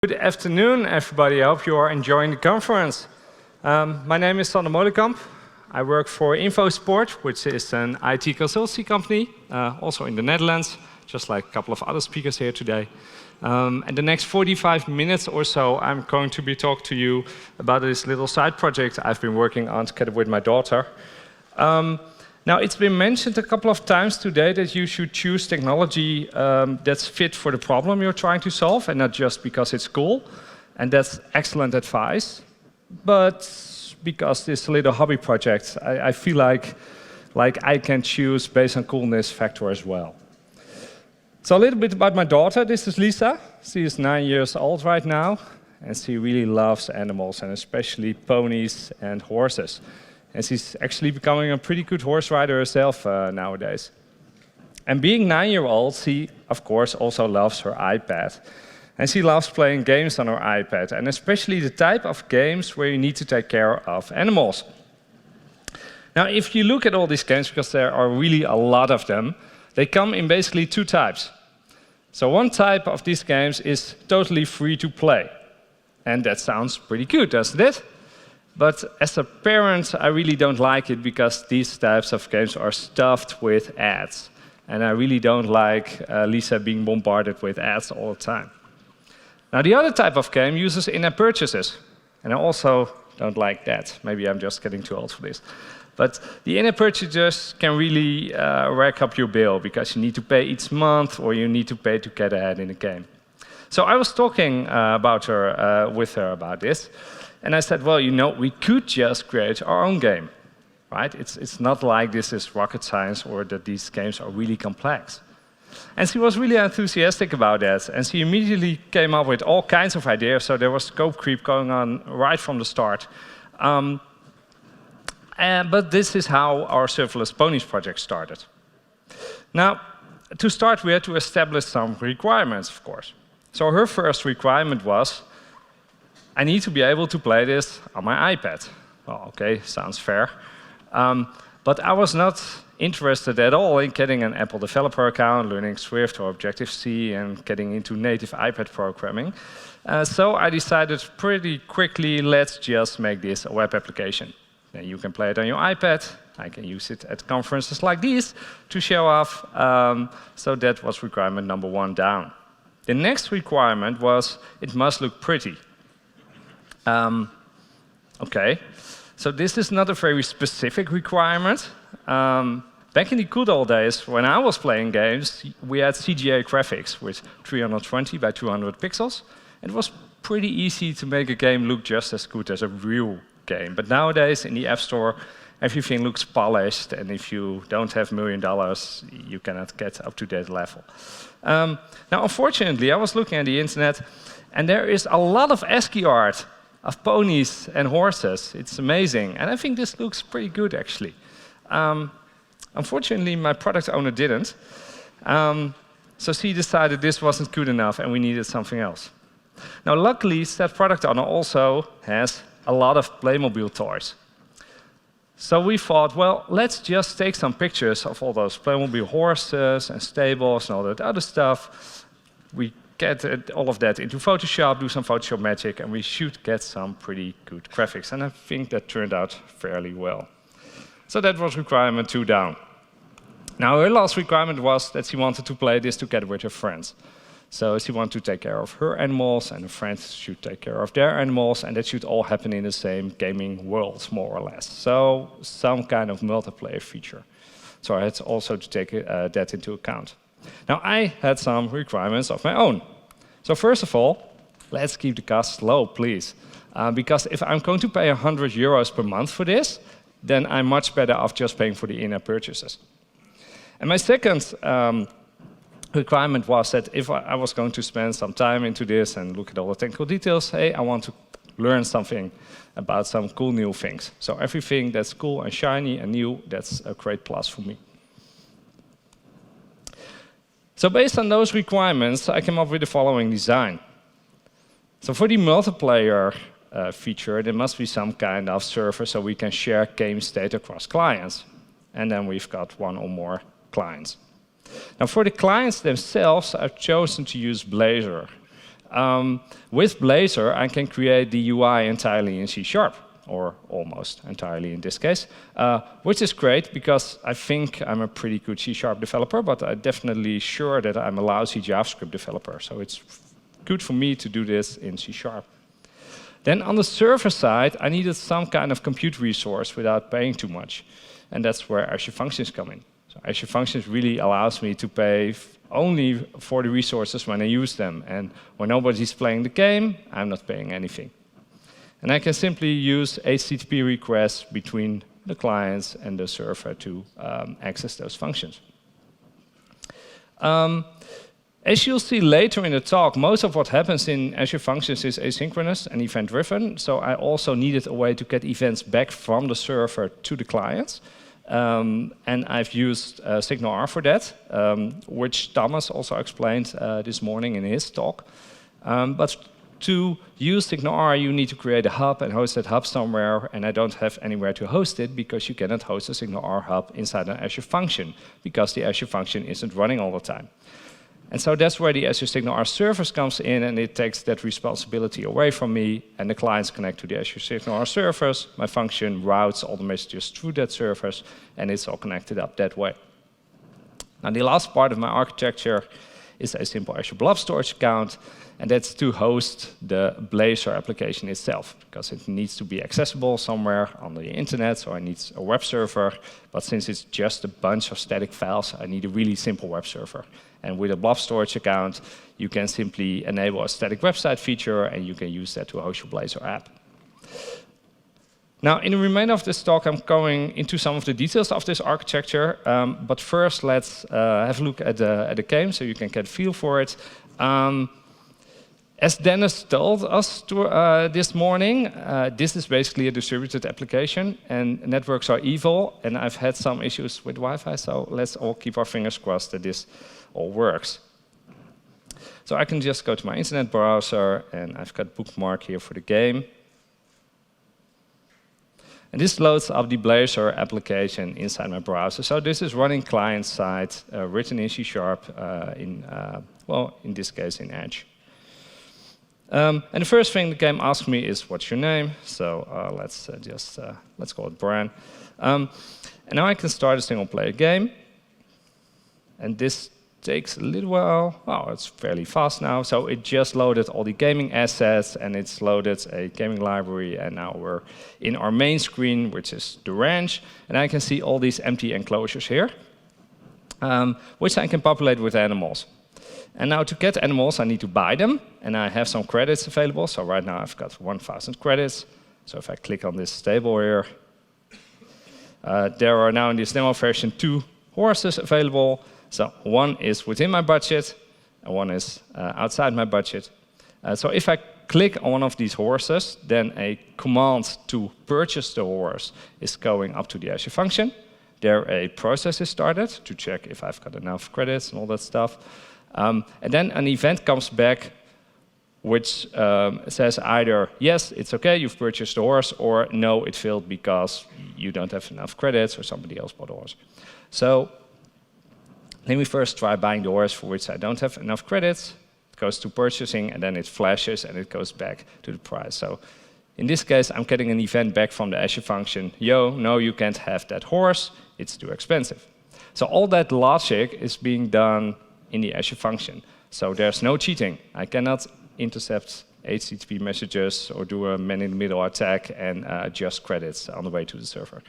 Good afternoon, everybody. I hope you are enjoying the conference. My name is Molenkamp. I work for Invoke, which is an IT consultancy company, also in the Netherlands, just like a couple of other speakers here today. And the next 45 minutes or so, I'm going to be talking to you about this little side project I've been working on together with my daughter. Now, it's been mentioned a couple of times today that you should choose technology that's fit for the problem you're trying to solve, and not just because it's cool. And that's excellent advice. But because this little hobby project, I feel like I can choose based on coolness factor as well. So a little bit about my daughter. This is Lisa. She is 9 years old right now, and she really loves animals, and especially ponies and horses. And she's actually becoming a pretty good horse rider herself nowadays. And being 9-year-old, she, of course, also loves her iPad. And she loves playing games on her iPad, and especially the type of games where you need to take care of animals. Now, if you look at all these games, because there are really a lot of them, they come in basically two types. So one type of these games is totally free to play. And that sounds pretty good, doesn't it? But as a parent, I really don't like it because these types of games are stuffed with ads. And I really don't like Lisa being bombarded with ads all the time. Now, the other type of game uses in-app purchases. And I also don't like that. Maybe I'm just getting too old for this. But the in-app purchases can really rack up your bill because you need to pay each month or you need to pay to get ahead in the game. So I was talking with her about this. And I said, well, you know, we could just create our own game, right? It's not like this is rocket science or that these games are really complex. And she was really enthusiastic about that. And she immediately came up with all kinds of ideas. So there was scope creep going on right from the start. But this is how our Serverless Ponies project started. Now, to start, we had to establish some requirements, of course. So her first requirement was, I need to be able to play this on my iPad. Well, okay, sounds fair. But I was not interested at all in getting an Apple developer account, learning Swift or Objective-C, and getting into native iPad programming. So I decided pretty quickly, let's just make this a web application. Then you can play it on your iPad. I can use it at conferences like these to show off. So that was requirement number 1 down. The next requirement was it must look pretty. Okay, so this is not a very specific requirement. Back in the good old days, when I was playing games, we had CGA graphics with 320 by 200 pixels. It was pretty easy to make a game look just as good as a real game. But nowadays, in the App Store, everything looks polished, and if you don't have $1 million, you cannot get up to that level. Now, unfortunately, I was looking at the internet, and there is a lot of ASCII art of ponies and horses. It's amazing. And I think this looks pretty good, actually. Unfortunately, my product owner didn't. So she decided this wasn't good enough and we needed something else. Now, luckily, that product owner also has a lot of Playmobil toys. So we thought, well, let's just take some pictures of all those Playmobil horses and stables and all that other stuff. We get all of that into Photoshop, do some Photoshop magic, and we should get some pretty good graphics. And I think that turned out fairly well. So that was requirement 2 down. Now, her last requirement was that she wanted to play this together with her friends. So she wanted to take care of her animals, and her friends should take care of their animals, and that should all happen in the same gaming world, more or less. So some kind of multiplayer feature. So I had also to take that into account. Now, I had some requirements of my own. So first of all, let's keep the costs low, please. Because if I'm going to pay €100 per month for this, then I'm much better off just paying for the in-app purchases. And my second requirement was that if I was going to spend some time into this and look at all the technical details, hey, I want to learn something about some cool new things. So everything that's cool and shiny and new, that's a great plus for me. So based on those requirements, I came up with the following design. So for the multiplayer feature, there must be some kind of server so we can share game state across clients. And then we've got 1 or more clients. Now for the clients themselves, I've chosen to use Blazor. With Blazor, I can create the UI entirely in C#, or almost entirely in this case, which is great because I think I'm a pretty good C# developer, but I'm definitely sure that I'm a lousy JavaScript developer. So it's good for me to do this in C#. Then on the server side, I needed some kind of compute resource without paying too much. And that's where Azure Functions come in. So Azure Functions really allows me to pay only for the resources when I use them. And when nobody's playing the game, I'm not paying anything. And I can simply use HTTP requests between the clients and the server to access those functions. As you'll see later in the talk, most of what happens in Azure Functions is asynchronous and event-driven. So I also needed a way to get events back from the server to the clients. And I've used SignalR for that, which Thomas also explained this morning in his talk. But to use SignalR, you need to create a hub and host that hub somewhere, and I don't have anywhere to host it because you cannot host a SignalR hub inside an Azure function because the Azure function isn't running all the time. And so that's where the Azure SignalR service comes in, and it takes that responsibility away from me, and the clients connect to the Azure SignalR service. My function routes all the messages through that service, and it's all connected up that way. Now, the last part of my architecture is a simple Azure Blob Storage account, and that's to host the Blazor application itself, because it needs to be accessible somewhere on the internet, so I need a web server. But since it's just a bunch of static files, I need a really simple web server. And with a Blob Storage account, you can simply enable a static website feature, and you can use that to host your Blazor app. Now, in the remainder of this talk, I'm going into some of the details of this architecture. But first, let's have a look at the game so you can get a feel for it. As Dennis told us this morning, this is basically a distributed application, and networks are evil, and I've had some issues with Wi-Fi, so let's all keep our fingers crossed that this all works. So I can just go to my internet browser, and I've got a bookmark here for the game. And this loads up the Blazor application inside my browser. So this is running client-side, written in C#, well, in this case, in Edge. And the first thing the game asks me is, what's your name? So let's call it Brian. And now I can start a single-player game. And this takes a little while. Oh, it's fairly fast now. So it just loaded all the gaming assets, and it's loaded a gaming library. And now we're in our main screen, which is the ranch. And I can see all these empty enclosures here, which I can populate with animals. And now to get animals, I need to buy them. And I have some credits available. So right now I've got 1,000 credits. So if I click on this table here, there are now in this demo version 2 horses available. So one is within my budget, and one is outside my budget. So if I click on one of these horses, then a command to purchase the horse is going up to the Azure function. There a process is started to check if I've got enough credits and all that stuff. And then an event comes back which says either, yes, it's OK, you've purchased the horse, or no, it failed because you don't have enough credits or somebody else bought the horse. So let me first try buying the horse for which I don't have enough credits. It goes to purchasing, and then it flashes, and it goes back to the price. So in this case, I'm getting an event back from the Azure function. Yo, no, you can't have that horse. It's too expensive. So all that logic is being done in the Azure function. So there's no cheating. I cannot intercept HTTP messages or do a man-in-the-middle attack and adjust credits on the way to the server.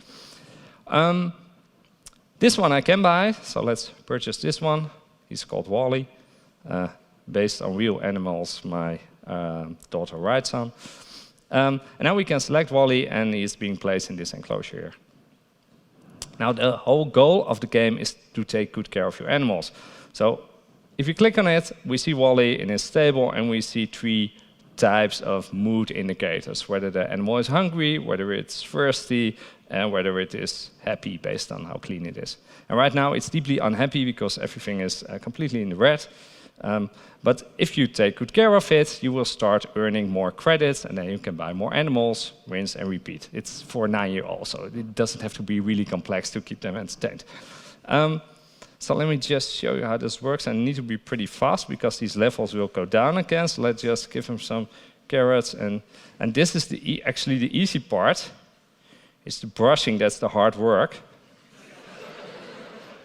This one I can buy, so let's purchase this one. He's called Wally, based on real animals my daughter rides on. And now we can select Wally, and he's being placed in this enclosure here. Now the whole goal of the game is to take good care of your animals. So if you click on it, we see Wally in his stable, and we see 3 types of mood indicators, whether the animal is hungry, whether it's thirsty, and whether it is happy based on how clean it is. And right now it's deeply unhappy because everything is completely in the red. But if you take good care of it, you will start earning more credits, and then you can buy more animals, rinse and repeat. It's for 9-year-olds, so it doesn't have to be really complex to keep them entertained. So let me just show you how this works. I need to be pretty fast because these levels will go down again. So let's just give him some carrots. And this is actually the easy part. It's the brushing that's the hard work.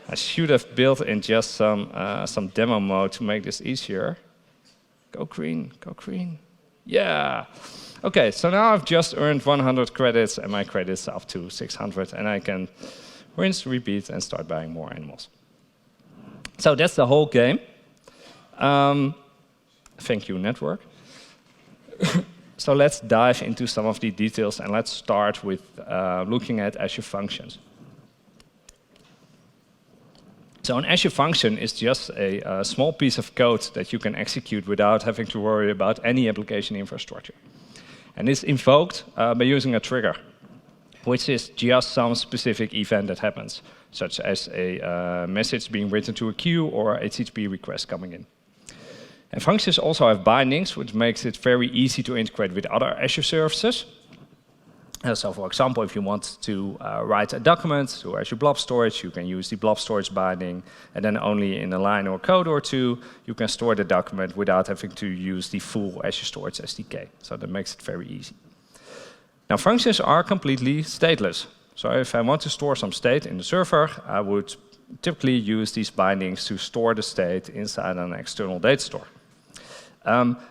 I should have built in just some demo mode to make this easier. Go green, go green. Yeah. OK, so now I've just earned 100 credits, and my credits are up to 600. And I can rinse, repeat, and start buying more animals. So that's the whole game. Thank you, network. So let's dive into some of the details, and let's start with looking at Azure Functions. So an Azure function is just a small piece of code that you can execute without having to worry about any application infrastructure. And it's invoked by using a trigger, which is just some specific event that happens, such as a message being written to a queue or a HTTP request coming in. And functions also have bindings, which makes it very easy to integrate with other Azure services. So for example, if you want to write a document to Azure Blob Storage, you can use the Blob Storage binding, and then only in a line or code or two, you can store the document without having to use the full Azure Storage SDK. So that makes it very easy. Now, functions are completely stateless. So if I want to store some state in the server, I would typically use these bindings to store the state inside an external data store.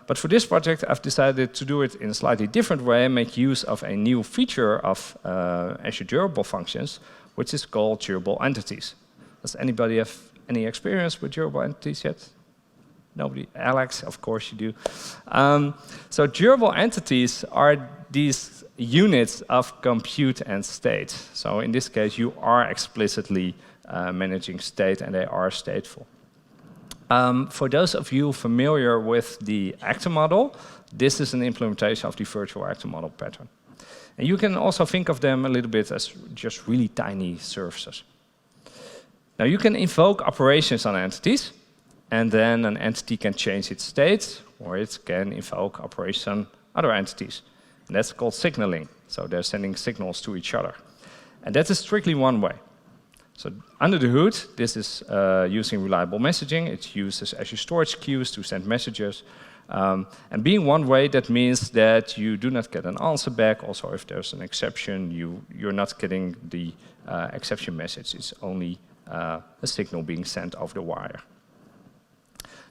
But for this project, I've decided to do it in a slightly different way and make use of a new feature of Azure Durable Functions, which is called Durable Entities. Does anybody have any experience with Durable Entities yet? Nobody? Alex, of course you do. So Durable Entities are these units of compute and state. So in this case, you are explicitly managing state, and they are stateful. For those of you familiar with the actor model, this is an implementation of the virtual actor model pattern. And you can also think of them a little bit as just really tiny services. Now, you can invoke operations on entities, and then an entity can change its state, or it can invoke operations on other entities. And that's called signaling. So they're sending signals to each other. And that is strictly one way. So under the hood, this is using reliable messaging. It uses Azure Storage queues to send messages. And being one way, that means that you do not get an answer back. Also, if there's an exception, you're not getting the exception message. It's only a signal being sent over the wire.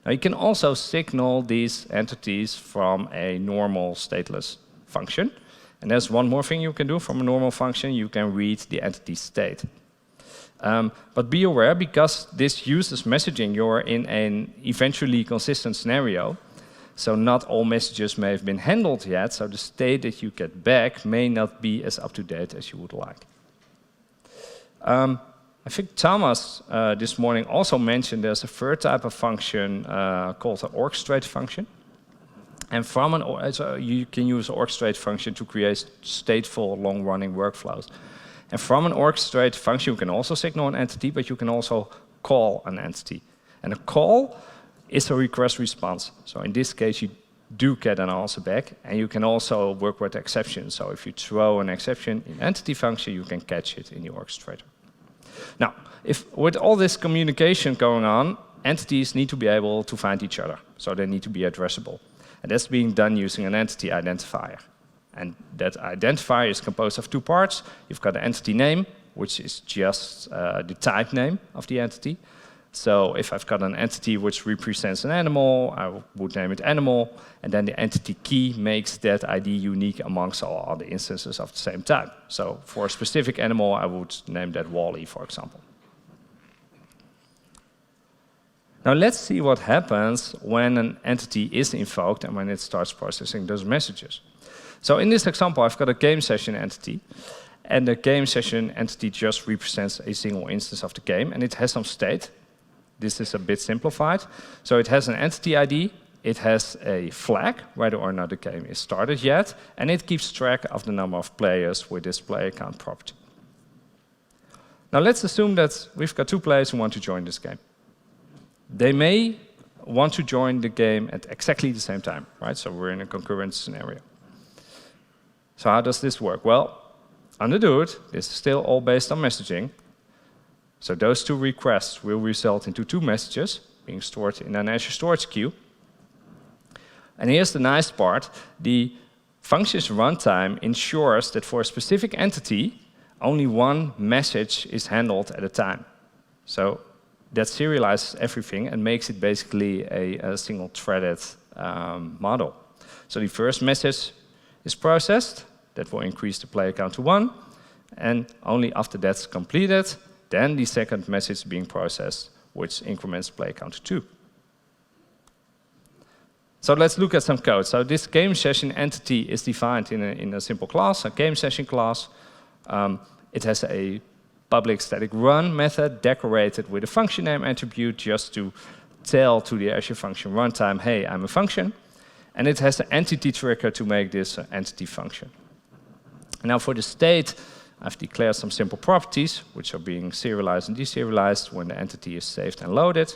Now, you can also signal these entities from a normal stateless function. And there's one more thing you can do from a normal function. You can read the entity state. But be aware, because this uses messaging, you're in an eventually consistent scenario. So not all messages may have been handled yet, so the state that you get back may not be as up-to-date as you would like. I think Thomas this morning also mentioned there's a third type of function called an orchestrate function. And so you can use an orchestrate function to create stateful, long-running workflows. And from an orchestrate function, you can also signal an entity, but you can also call an entity. And a call is a request response. So in this case, you do get an answer back, and you can also work with exceptions. So if you throw an exception in entity function, you can catch it in the orchestrator. Now, with all this communication going on, entities need to be able to find each other. So they need to be addressable. And that's being done using an entity identifier. And that identifier is composed of two parts. You've got the entity name, which is just the type name of the entity. So if I've got an entity which represents an animal, I would name it animal. And then the entity key makes that ID unique amongst all other instances of the same type. So for a specific animal, I would name that Wally, for example. Now let's see what happens when an entity is invoked and when it starts processing those messages. So in this example, I've got a game session entity, and the game session entity just represents a single instance of the game, and it has some state. This is a bit simplified. So it has an entity ID, it has a flag, whether or not the game is started yet, and it keeps track of the number of players with this player account property. Now let's assume that we've got two players who want to join this game. They may want to join the game at exactly the same time, right? So we're in a concurrent scenario. So how does this work? Well, under the hood, this is still all based on messaging. So those two requests will result into two messages being stored in an Azure Storage queue. And here's the nice part. The functions runtime ensures that for a specific entity, only one message is handled at a time. So that serializes everything and makes it basically a single-threaded model. So the first message is processed. That will increase the player count to 1. And only after that's completed, then the second message is being processed, which increments player count to 2. So let's look at some code. So this game session entity is defined in a simple class, a game session class. It has a public static run method decorated with a function name attribute just to tell to the Azure function runtime, hey, I'm a function. And it has an entity trigger to make this an entity function. Now for the state, I've declared some simple properties, which are being serialized and deserialized when the entity is saved and loaded.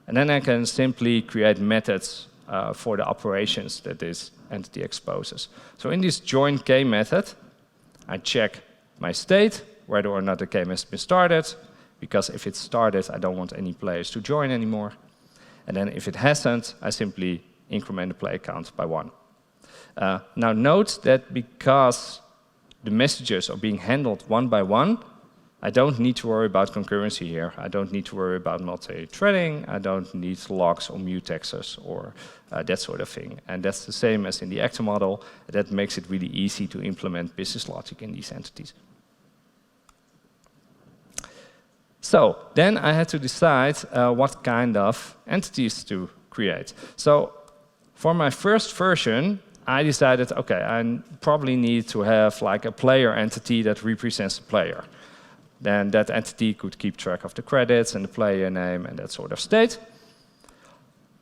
And then I can simply create methods for the operations that this entity exposes. So in this join game method, I check my state, whether or not the game has been started, because if it's started, I don't want any players to join anymore. And then if it hasn't, I simply increment the player count by 1. Now note that because the messages are being handled one by one, I don't need to worry about concurrency here. I don't need to worry about multi-threading. I don't need locks or mutexes or that sort of thing. And that's the same as in the actor model. That makes it really easy to implement business logic in these entities. So then I had to decide what kind of entities to create. So for my first version, I decided, okay, I probably need to have like a player entity that represents the player. Then that entity could keep track of the credits and the player name and that sort of state.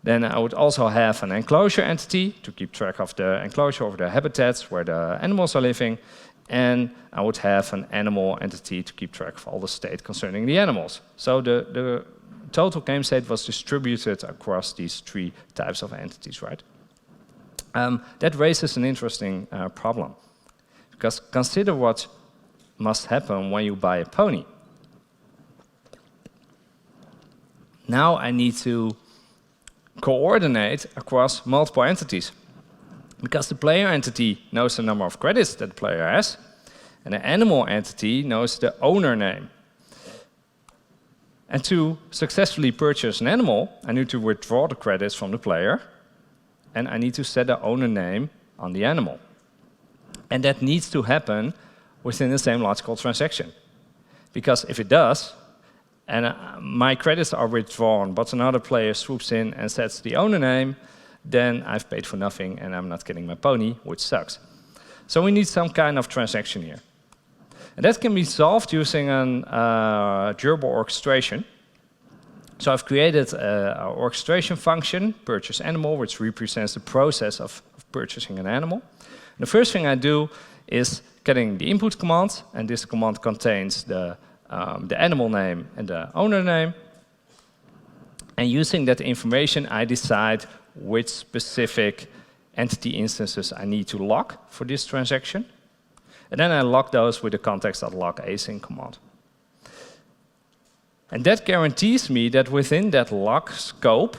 Then I would also have an enclosure entity to keep track of the enclosure of the habitats where the animals are living. And I would have an animal entity to keep track of all the state concerning the animals. So the total game state was distributed across these 3 types of entities, right? That raises an interesting problem. Because consider what must happen when you buy a pony. Now I need to coordinate across multiple entities. Because the player entity knows the number of credits that the player has, and the animal entity knows the owner name. And to successfully purchase an animal, I need to withdraw the credits from the player, and I need to set the owner name on the animal. And that needs to happen within the same logical transaction. Because if it does, and my credits are withdrawn, but another player swoops in and sets the owner name, then I've paid for nothing and I'm not getting my pony, which sucks. So we need some kind of transaction here. And that can be solved using a durable orchestration. So I've created an orchestration function, purchase animal, which represents the process of purchasing an animal. And the first thing I do is getting the input command, and this command contains the animal name and the owner name. And using that information, I decide which specific entity instances I need to lock for this transaction. And then I lock those with the context.lock async command. And that guarantees me that within that lock scope,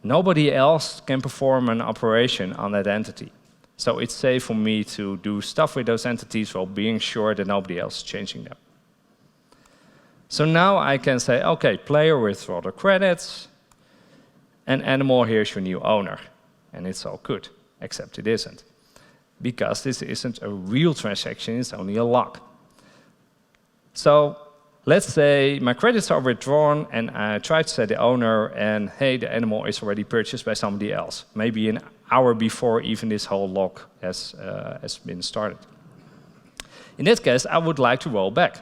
nobody else can perform an operation on that entity. So it's safe for me to do stuff with those entities while being sure that nobody else is changing them. So now I can say, okay, player withdraw the credits, and animal, here's your new owner. And it's all good, except it isn't. Because this isn't a real transaction, it's only a lock. So let's say my credits are withdrawn and I try to set the owner and hey, the animal is already purchased by somebody else. Maybe an hour before even this whole lock has been started. In that case, I would like to roll back.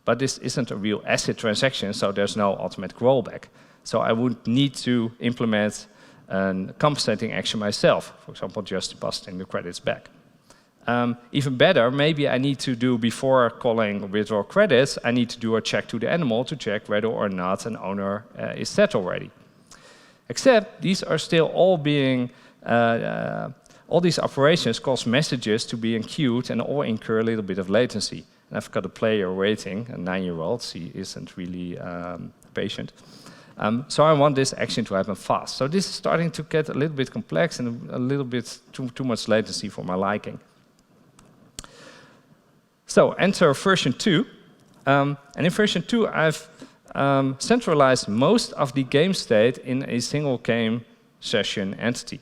But this isn't a real ACID transaction, so there's no automatic rollback. So I would need to implement a compensating action myself, for example, just depositing the credits back. Even better, maybe I need to do, before calling withdraw credits, I need to do a check to the animal to check whether or not an owner is set already. Except these are still all being, all these operations cause messages to be queued and all incur a little bit of latency. and I've got a player waiting, a 9-year-old. He isn't really patient. So I want this action to happen fast. So this is starting to get a little bit complex and a little bit too much latency for my liking. So enter version 2. And in version 2, I've centralized most of the game state in a single game session entity.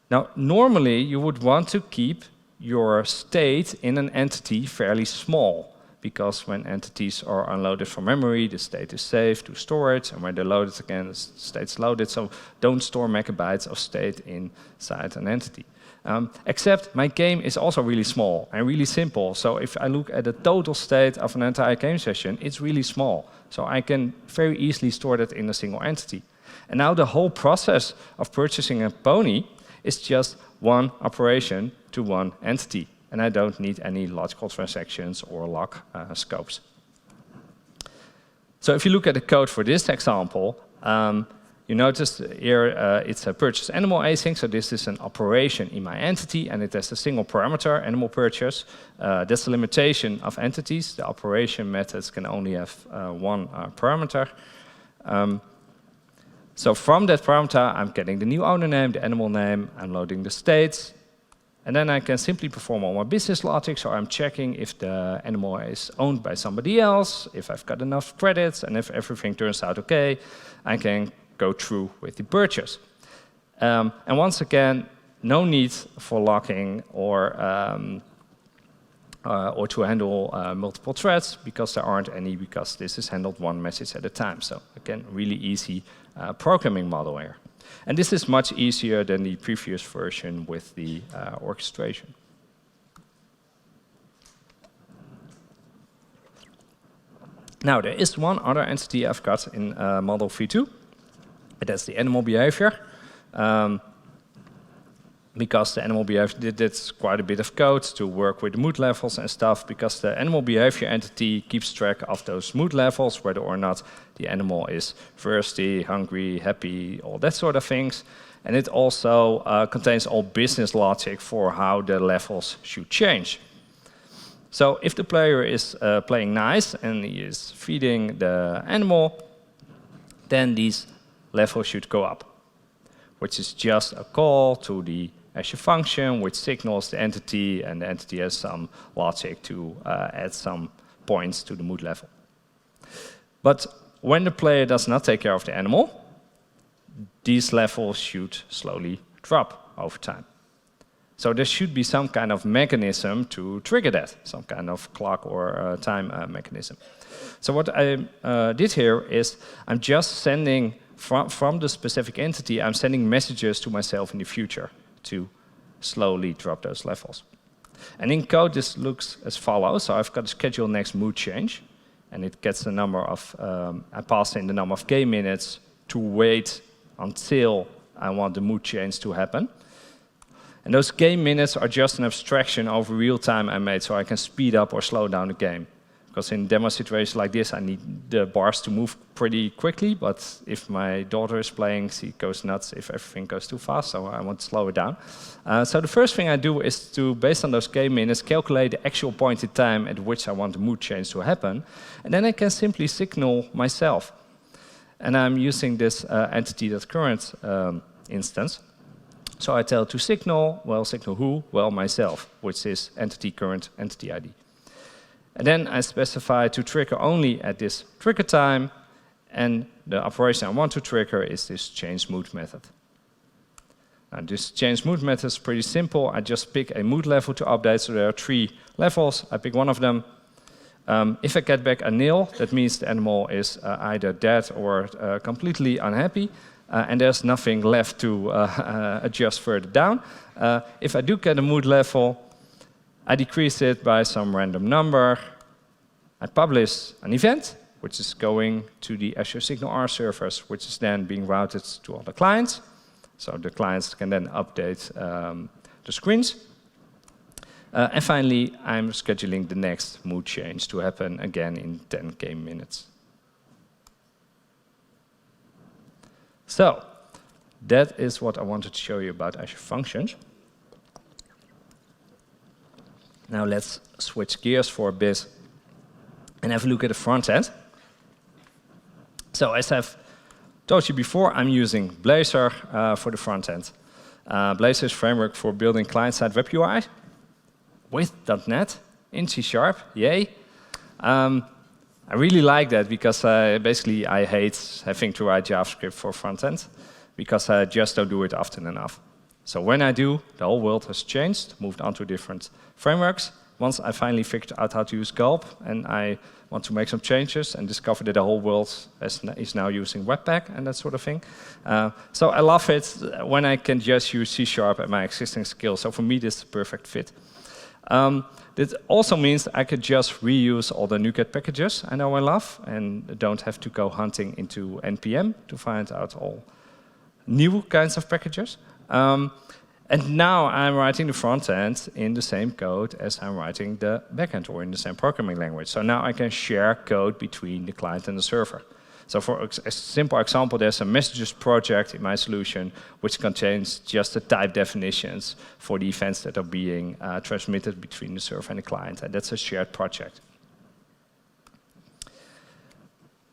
Now, normally, you would want to keep your state in an entity fairly small, because when entities are unloaded from memory, the state is saved to storage, and when they're loaded again, the state's loaded. So don't store megabytes of state inside an entity. Except my game is also really small and really simple. So if I look at the total state of an entire game session, it's really small. So I can very easily store that in a single entity. And now the whole process of purchasing a pony is just one operation to one entity. And I don't need any logical transactions or log scopes. So if you look at the code for this example, you notice here it's a purchase animal async. So this is an operation in my entity, and it has a single parameter, animal purchase. That's the limitation of entities. The operation methods can only have one parameter. So from that parameter, I'm getting the new owner name, the animal name, I'm loading the states, and then I can simply perform all my business logic. So I'm checking if the animal is owned by somebody else, if I've got enough credits, and if everything turns out okay, I can go through with the purchase. And once again, no need for locking or to handle multiple threads, because there aren't any, because this is handled one message at a time. So again, really easy programming model here. And this is much easier than the previous version with the orchestration. Now, there is one other entity I've got in model v2. That's the animal behavior. Because the animal behavior did quite a bit of code to work with the mood levels and stuff, because the animal behavior entity keeps track of those mood levels, whether or not the animal is thirsty, hungry, happy, all that sort of things. And it also contains all business logic for how the levels should change. So if the player is playing nice and he is feeding the animal, then these levels should go up, which is just a call to the Azure function, which signals the entity, and the entity has some logic to add some points to the mood level. But when the player does not take care of the animal, these levels should slowly drop over time. So there should be some kind of mechanism to trigger that, some kind of clock or time mechanism. So what I did here is I'm just sending from the specific entity, I'm sending messages to myself in the future to slowly drop those levels. And in code, this looks as follows. So I've got a schedule next mood change, and it gets the number of, I pass in the number of game minutes to wait until I want the mood change to happen. And those game minutes are just an abstraction over real time I made, so I can speed up or slow down the game. Because in demo situations like this, I need the bars to move pretty quickly, but if my daughter is playing, she goes nuts if everything goes too fast, so I want to slow it down. So the first thing I do is to, based on those game minutes, calculate the actual point in time at which I want the mood change to happen, and then I can simply signal myself. And I'm using this entity.current instance. So I tell to signal, well, signal who? Well, myself, which is entity current entity ID. And then I specify to trigger only at this trigger time, and the operation I want to trigger is this change mood method. Now this change mood method is pretty simple. I just pick a mood level to update, so there are 3 levels. I pick one of them. If I get back a nil, that means the animal is either dead or completely unhappy, and there's nothing left to adjust further down. If I do get a mood level, I decrease it by some random number. I publish an event, which is going to the Azure SignalR servers, which is then being routed to all the clients. So the clients can then update the screens. And finally, I'm scheduling the next mood change to happen again in 10 game minutes. So that is what I wanted to show you about Azure Functions. Now let's switch gears for a bit and have a look at the front end. So as I've told you before, I'm using Blazor for the front end. Blazor is a framework for building client-side web UI with .NET in C#, yay. I really like that because basically I hate having to write JavaScript for front end because I just don't do it often enough. So when I do, the whole world has changed, moved on to different frameworks. Once I finally figured out how to use Gulp and I want to make some changes and discover that the whole world is now using Webpack and that sort of thing. So I love it when I can just use C# at my existing skills. So for me, this is the perfect fit. This also means I could just reuse all the NuGet packages I know and love and don't have to go hunting into NPM to find out all new kinds of packages. And now I'm writing the front end in the same code as I'm writing the backend or in the same programming language. So now I can share code between the client and the server. So for a simple example, there's a messages project in my solution which contains just the type definitions for the events that are being transmitted between the server and the client. And that's a shared project.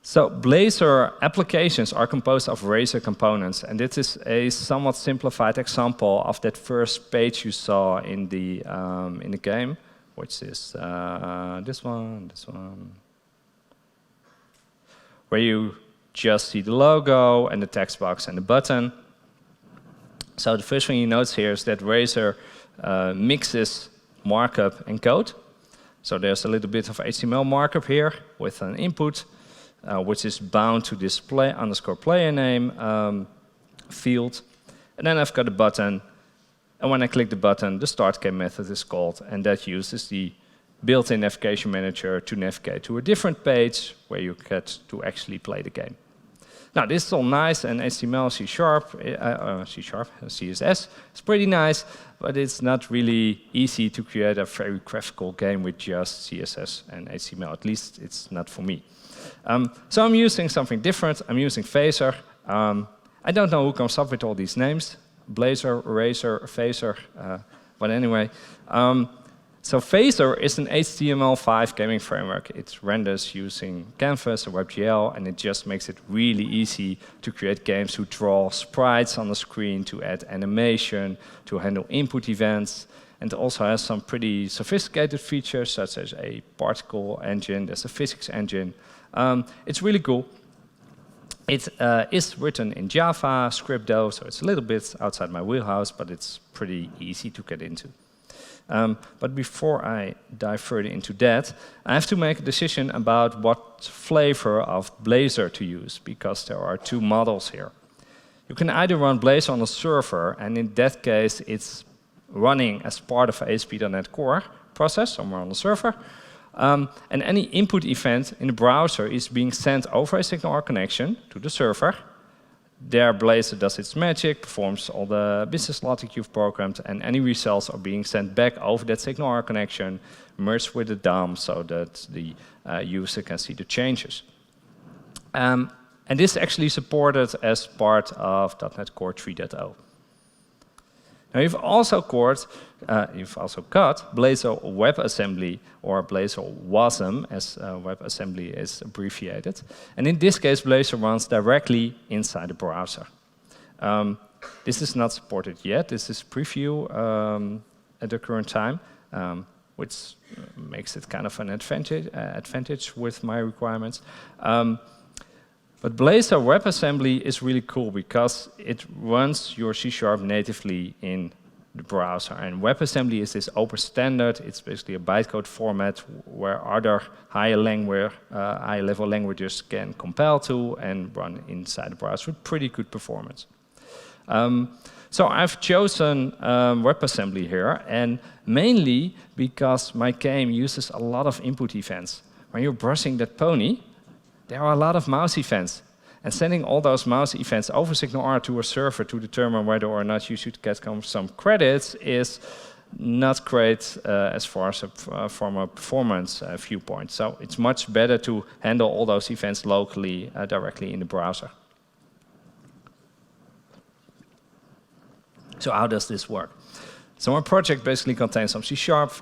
So Blazor applications are composed of Razor components, and this is a somewhat simplified example of that first page you saw in the game, which is this one, where you just see the logo and the text box and the button. So the first thing you notice here is that Razor mixes markup and code. So there's a little bit of HTML markup here with an input, which is bound to this _player name field. And then I've got a button. And when I click the button, the start game method is called. And that uses the built-in navigation manager to navigate to a different page where you get to actually play the game. Now, this is all nice, and HTML, C#, CSS is pretty nice, but it's not really easy to create a very graphical game with just CSS and HTML. At least it's not for me. So I'm using something different. I'm using Phaser. I don't know who comes up with all these names. Blazor, Razor, Phaser, but anyway. So Phaser is an HTML5 gaming framework. It renders using Canvas or WebGL, and it just makes it really easy to create games to draw sprites on the screen, to add animation, to handle input events. And it also has some pretty sophisticated features, such as a particle engine. There's a physics engine. It's really cool. It is written in JavaScript, though, so it's a little bit outside my wheelhouse, but it's pretty easy to get into. But before I dive further into that, I have to make a decision about what flavor of Blazor to use, because there are two models here. You can either run Blazor on a server, and in that case, it's running as part of a ASP.NET Core process somewhere on the server. And any input event in the browser is being sent over a SignalR connection to the server. There, Blazor does its magic, performs all the business logic you've programmed, and any results are being sent back over that SignalR connection, merged with the DOM so that the user can see the changes. And this is actually supported as part of .NET Core 3.0. Now you've also got Blazor WebAssembly, or Blazor WASM, as WebAssembly is abbreviated. And in this case, Blazor runs directly inside the browser. This is not supported yet. This is preview at the current time, which makes it kind of an advantage with my requirements. But Blazor WebAssembly is really cool because it runs your C# natively in the browser. And WebAssembly is this open standard. It's basically a bytecode format where other high-level languages can compile to and run inside the browser with pretty good performance. So I've chosen WebAssembly here, and mainly because my game uses a lot of input events. When you're brushing that pony, there are a lot of mouse events. And sending all those mouse events over SignalR to a server to determine whether or not you should get some credits is not great as far as from a performance viewpoint. So it's much better to handle all those events locally, directly in the browser. So how does this work? So my project basically contains some C#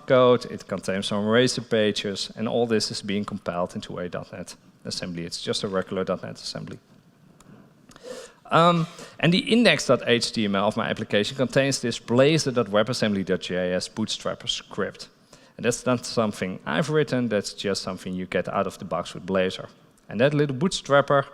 code, it contains some Razor pages, and all this is being compiled into a .NET assembly. It's just a regular .NET assembly. And the index.html of my application contains this blazor.webassembly.js bootstrapper script. And that's not something I've written, that's just something you get out of the box with Blazor. And that little bootstrapper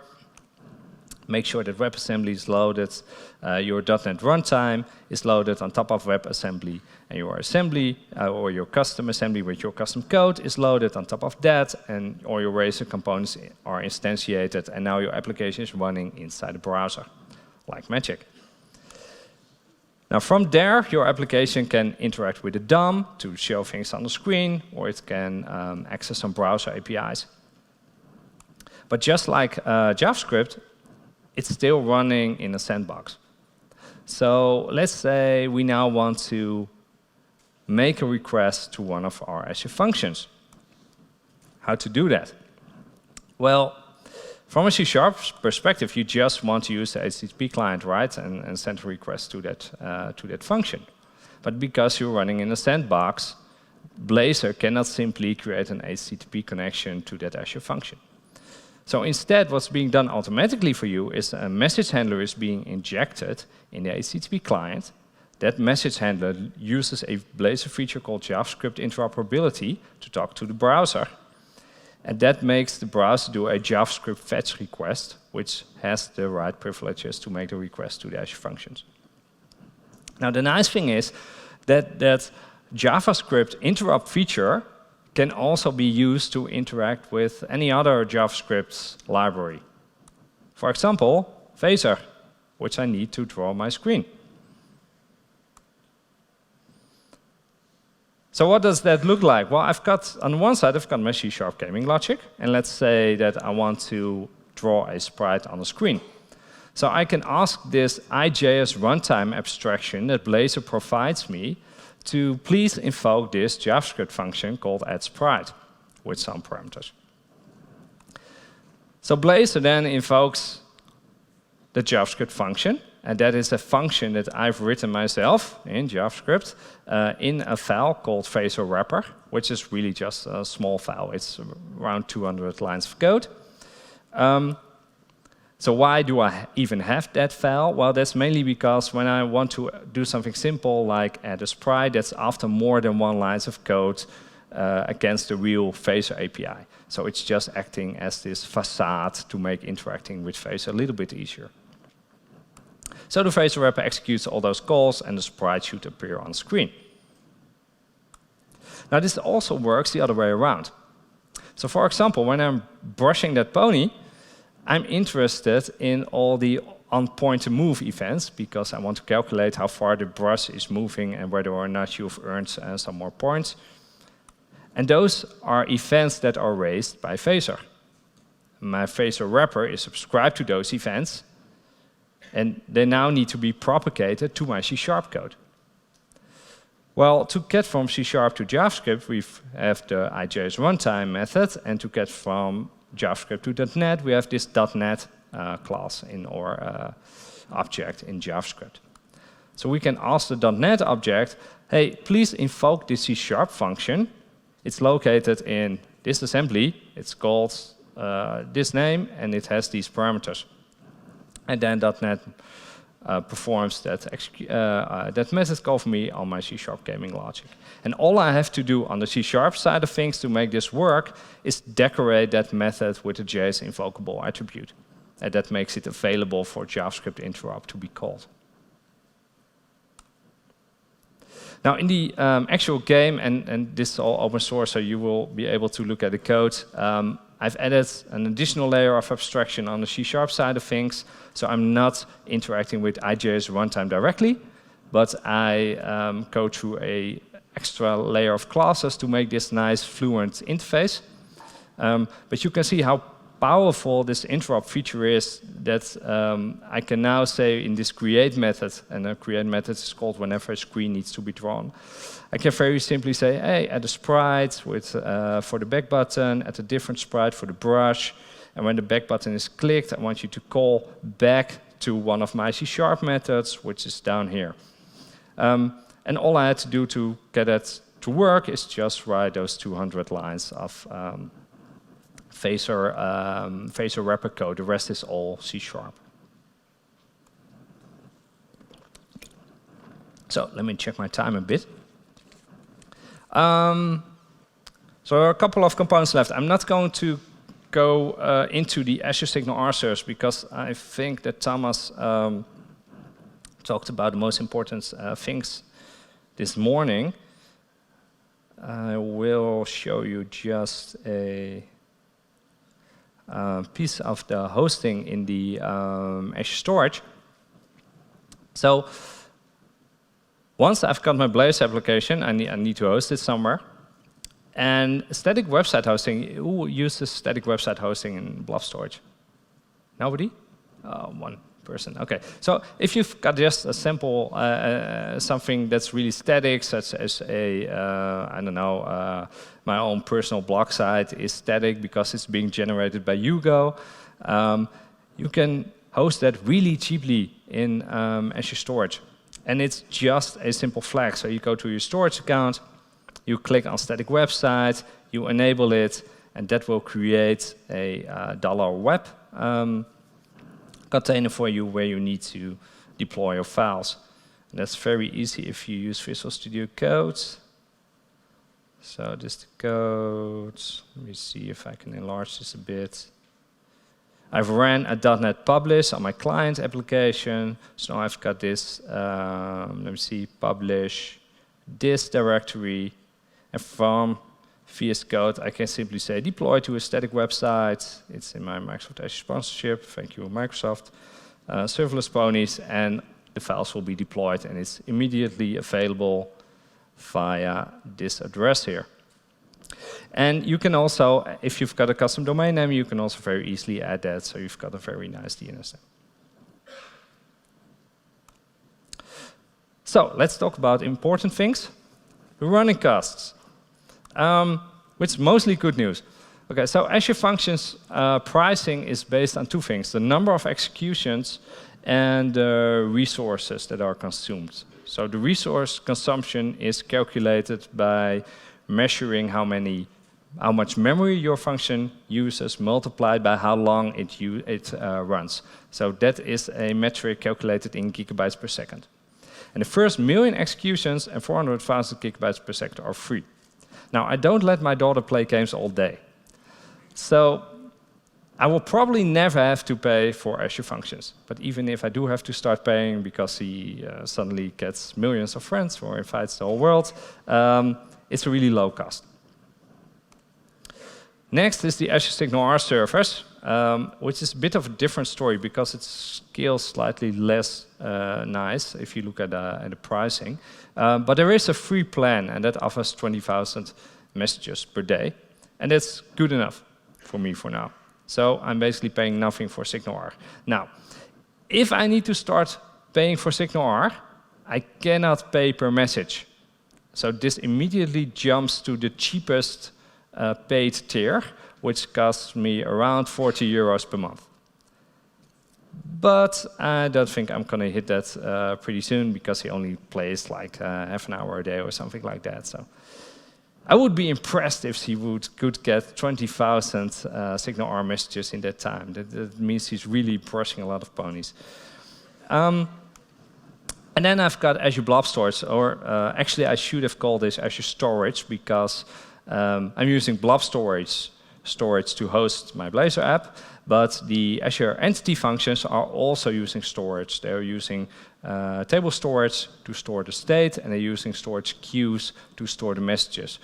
makes sure that WebAssembly is loaded, your .NET runtime is loaded on top of WebAssembly, and your assembly or your custom assembly with your custom code is loaded on top of that, and all your Razor components are instantiated, and now your application is running inside the browser, like magic. Now from there, your application can interact with the DOM to show things on the screen, or it can access some browser APIs. But just like JavaScript, it's still running in a sandbox. So let's say we now want to make a request to one of our Azure functions. How to do that? Well, from a C# perspective, you just want to use the HTTP client, right, and send a request to that function. But because you're running in a sandbox, Blazor cannot simply create an HTTP connection to that Azure function. So instead, what's being done automatically for you is a message handler is being injected in the HTTP client. That message handler uses a Blazor feature called JavaScript interoperability to talk to the browser. And that makes the browser do a JavaScript fetch request, which has the right privileges to make the request to the Azure functions. Now, the nice thing is that that JavaScript interop feature can also be used to interact with any other JavaScript library. For example, Razor, which I need to draw my screen. So what does that look like? Well, on one side, I've got my C# gaming logic, and let's say that I want to draw a sprite on the screen. So I can ask this IJS runtime abstraction that Blazor provides me to please invoke this JavaScript function called addSprite with some parameters. So Blazor then invokes the JavaScript function, and that is a function that I've written myself in JavaScript in a file called Razor wrapper, which is really just a small file. It's around 200 lines of code. So why do I even have that file? Well, that's mainly because when I want to do something simple like add a sprite, that's often more than one line of code against the real Razor API. So it's just acting as this facade to make interacting with Razor a little bit easier. So the Razor wrapper executes all those calls, and the sprite should appear on screen. Now this also works the other way around. So for example, when I'm brushing that pony, I'm interested in all the on-point-to-move events because I want to calculate how far the brush is moving and whether or not you've earned some more points. And those are events that are raised by Razor. My Razor wrapper is subscribed to those events, and they now need to be propagated to my C# code. Well, to get from C# to JavaScript, we have the IJS runtime method, and to get from JavaScript to .NET, we have this .NET class in our object in JavaScript. So we can ask the .NET object, hey, please invoke this C# function. It's located in this assembly. It's called this name, and it has these parameters. And then .NET performs that method call for me on my C# gaming logic. And all I have to do on the C# side of things to make this work is decorate that method with a JS invocable attribute. And that makes it available for JavaScript interop to be called. Now in the actual game, and this is all open source, so you will be able to look at the code, I've added an additional layer of abstraction on the C# side of things, so I'm not interacting with IJS runtime directly, but I go through an extra layer of classes to make this nice fluent interface. But you can see how powerful this interop feature is that I can now say in this create method, and the create method is called whenever a screen needs to be drawn. I can very simply say, hey, add a sprite with, for the back button, add a different sprite for the brush, and when the back button is clicked, I want you to call back to one of my C# methods, which is down here. And all I had to do to get that to work is just write those 200 lines of Razor wrapper code. The rest is all C#. So let me check my time a bit. So there are a couple of components left. I'm not going to go into the Azure Signal R search because I think that Thomas talked about the most important things this morning. I will show you just a piece of the hosting in the Azure Storage. So once I've got my Blazor application, I need to host it somewhere. And static website hosting, who uses static website hosting in blob storage? Nobody? One person. OK. So if you've got just a simple something that's really static, such as a, I don't know, my own personal blog site is static because it's being generated by Hugo, you can host that really cheaply in Azure Storage. And it's just a simple flag. So you go to your storage account, you click on static website, you enable it, and that will create a $web container for you where you need to deploy your files. And that's very easy if you use Visual Studio Code. So this is the code. Let me see if I can enlarge this a bit. I've ran a .NET publish on my client application. So now I've got this, let me see, publish this directory. And from VS Code, I can simply say deploy to a static website. It's in my Microsoft Azure sponsorship. Thank you, Microsoft. Serverless Ponies, and the files will be deployed, and it's immediately available via this address here. And you can also, if you've got a custom domain name, you can also very easily add that, so you've got a very nice DNS name. So let's talk about important things. The running costs, which is mostly good news. Okay, so Azure Functions pricing is based on two things: the number of executions and the resources that are consumed. So the resource consumption is calculated by measuring how much memory your function uses multiplied by how long it runs. So that is a metric calculated in gigabytes per second. And the first 1,000,000 executions and 400,000 gigabytes per second are free. Now, I don't let my daughter play games all day. So I will probably never have to pay for Azure Functions. But even if I do have to start paying because he suddenly gets millions of friends or invites the whole world, it's a really low cost. Next is the Azure Signal R servers, which is a bit of a different story because it scales slightly less nice if you look at the pricing. But there is a free plan, and that offers 20,000 messages per day. And that's good enough for me for now. So I'm basically paying nothing for Signal R. Now, if I need to start paying for Signal R, I cannot pay per message. So this immediately jumps to the cheapest paid tier, which costs me around 40 euros per month. But I don't think I'm going to hit that pretty soon because he only plays like half an hour a day or something like that. So I would be impressed if he could get 20,000 Signal R messages in that time. That means he's really brushing a lot of ponies. And then I've got Azure Blob Storage, or actually I should have called this Azure Storage because I'm using Blob Storage to host my Blazor app, but the Azure Entity Functions are also using storage. They're using table storage to store the state, and they're using storage queues to store the messages.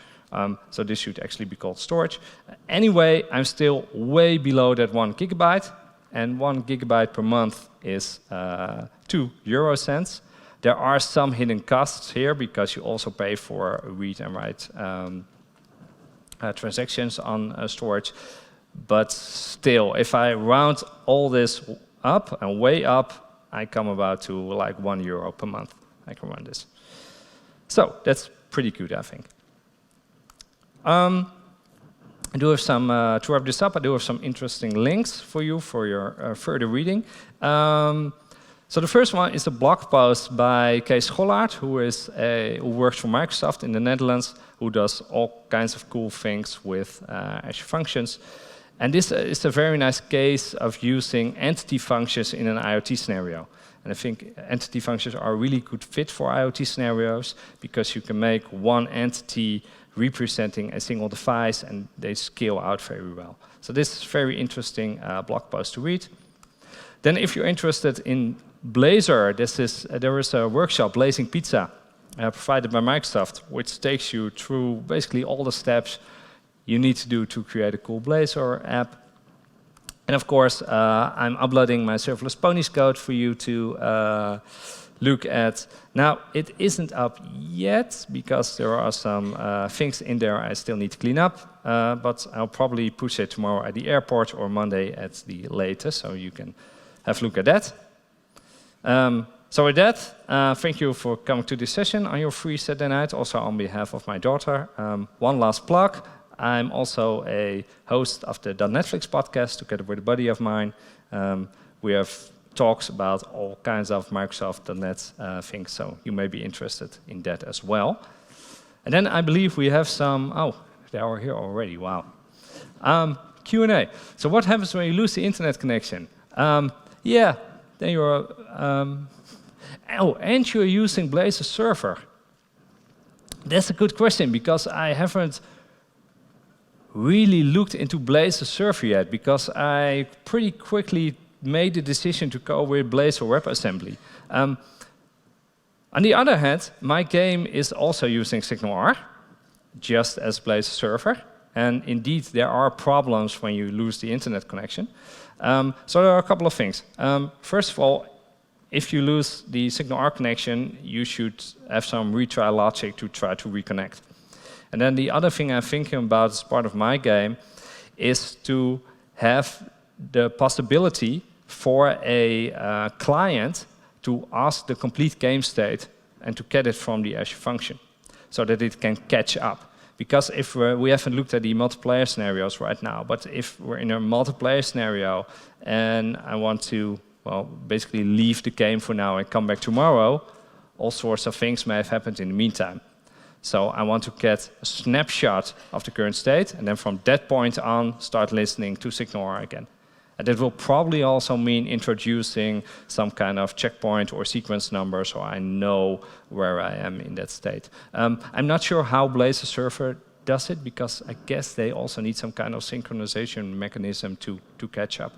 So this should actually be called storage. Anyway, I'm still way below that 1 gigabyte, and 1 gigabyte per month is 2 euro cents. There are some hidden costs here because you also pay for read and write transactions on storage. But still, if I round all this up and way up, I come about to like 1 euro per month. I can run this. So that's pretty good, I think. I do have some, to wrap this up, I do have some interesting links for you for your further reading. So the first one is a blog post by Kees Schollaert, who works for Microsoft in the Netherlands, who does all kinds of cool things with Azure Functions. And this is a very nice case of using entity functions in an IoT scenario. And I think entity functions are a really good fit for IoT scenarios because you can make one entity representing a single device and they scale out very well. So this is a very interesting blog post to read. Then if you're interested in Blazor, there is a workshop, Blazing Pizza, provided by Microsoft, which takes you through basically all the steps you need to do to create a cool Blazor app. And of course, I'm uploading my Serverless Ponies code for you to look at. Now, it isn't up yet because there are some things in there I still need to clean up, but I'll probably push it tomorrow at the airport or Monday at the latest, so you can have a look at that. So with that, thank you for coming to this session on your free Saturday night, also on behalf of my daughter. One last plug. I'm also a host of the .Netflix podcast together with a buddy of mine. We have talks about all kinds of Microsoft.NET things, so you may be interested in that as well. And then I believe we have some, oh, they are here already, wow. Q&A. So what happens when you lose the internet connection? Yeah, then you're, oh, and you're using Blazor server. That's a good question because I haven't really looked into Blazor server yet because I pretty quickly made the decision to go with Blazor WebAssembly. On the other hand, my game is also using SignalR, just as Blazor server. And indeed, there are problems when you lose the internet connection. So there are a couple of things. First of all, if you lose the SignalR connection, you should have some retry logic to try to reconnect. And then the other thing I'm thinking about as part of my game is to have the possibility for a client to ask the complete game state and to get it from the Azure function so that it can catch up. Because if we haven't looked at the multiplayer scenarios right now, but if we're in a multiplayer scenario and I want to, well, basically leave the game for now and come back tomorrow, all sorts of things may have happened in the meantime. So I want to get a snapshot of the current state, and then from that point on, start listening to SignalR again. And that will probably also mean introducing some kind of checkpoint or sequence number so I know where I am in that state. I'm not sure how Blazor server does it, because I guess they also need some kind of synchronization mechanism to catch up.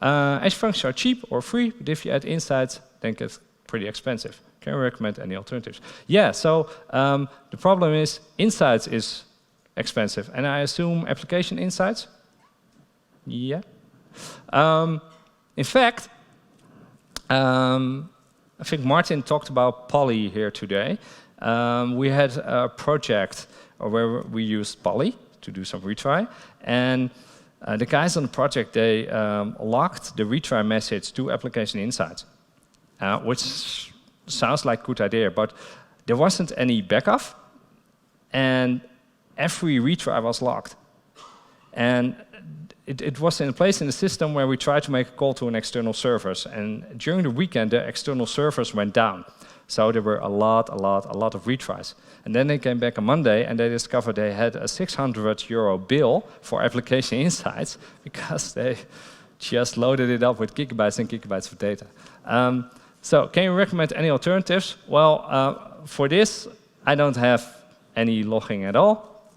Azure functions are cheap or free, but if you add insights, then it gets pretty expensive. Can you recommend any alternatives? Yeah, so the problem is insights is expensive, and I assume application insights? Yeah. In fact, I think Martin talked about Poly here today. We had a project where we used Poly to do some retry, and the guys on the project, they locked the retry message to application insights, which sounds like a good idea, but there wasn't any backup, and every retry was locked. And it was in place in the system where we tried to make a call to an external service, and during the weekend, the external servers went down. So there were a lot of retries. And then they came back on Monday, and they discovered they had a €600 bill for application insights because they just loaded it up with gigabytes and gigabytes of data. So can you recommend any alternatives? Well, for this, I don't have any logging at all.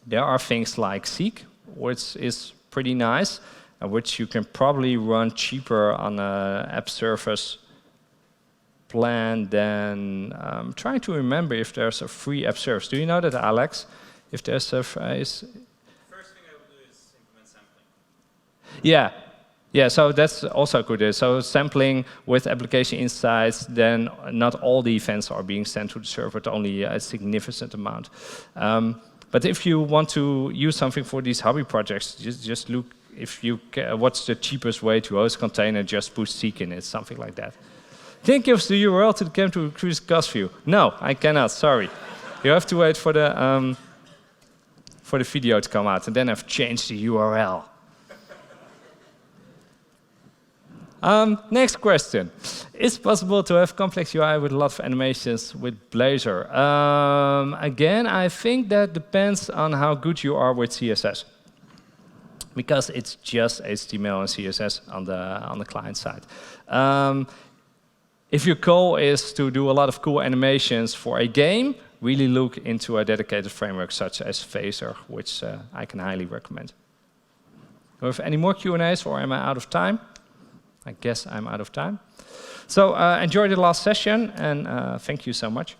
There are things like Seek, which is pretty nice, which you can probably run cheaper on an app service plan than trying to remember if there's a free app service. Do you know that, Alex? If there's a First thing I would do is implement sampling. Yeah. Yeah, so that's also good. So sampling with application insights, then not all the events are being sent to the server, but only a significant amount. But if you want to use something for these hobby projects, just look if you what's the cheapest way to host a container, just push Seek in it, something like that. Can you give us the URL to the camp to discuss view? No, I cannot, sorry. You have to wait for the video to come out, and then I've changed the URL. Next question. Is it possible to have complex UI with a lot of animations with Blazor? Again, I think that depends on how good you are with CSS. Because it's just HTML and CSS on the client side. If your goal is to do a lot of cool animations for a game, really look into a dedicated framework such as Blazor, which I can highly recommend. Do we have any more Q&As, or am I out of time? I guess I'm out of time. So enjoy the last session, and thank you so much.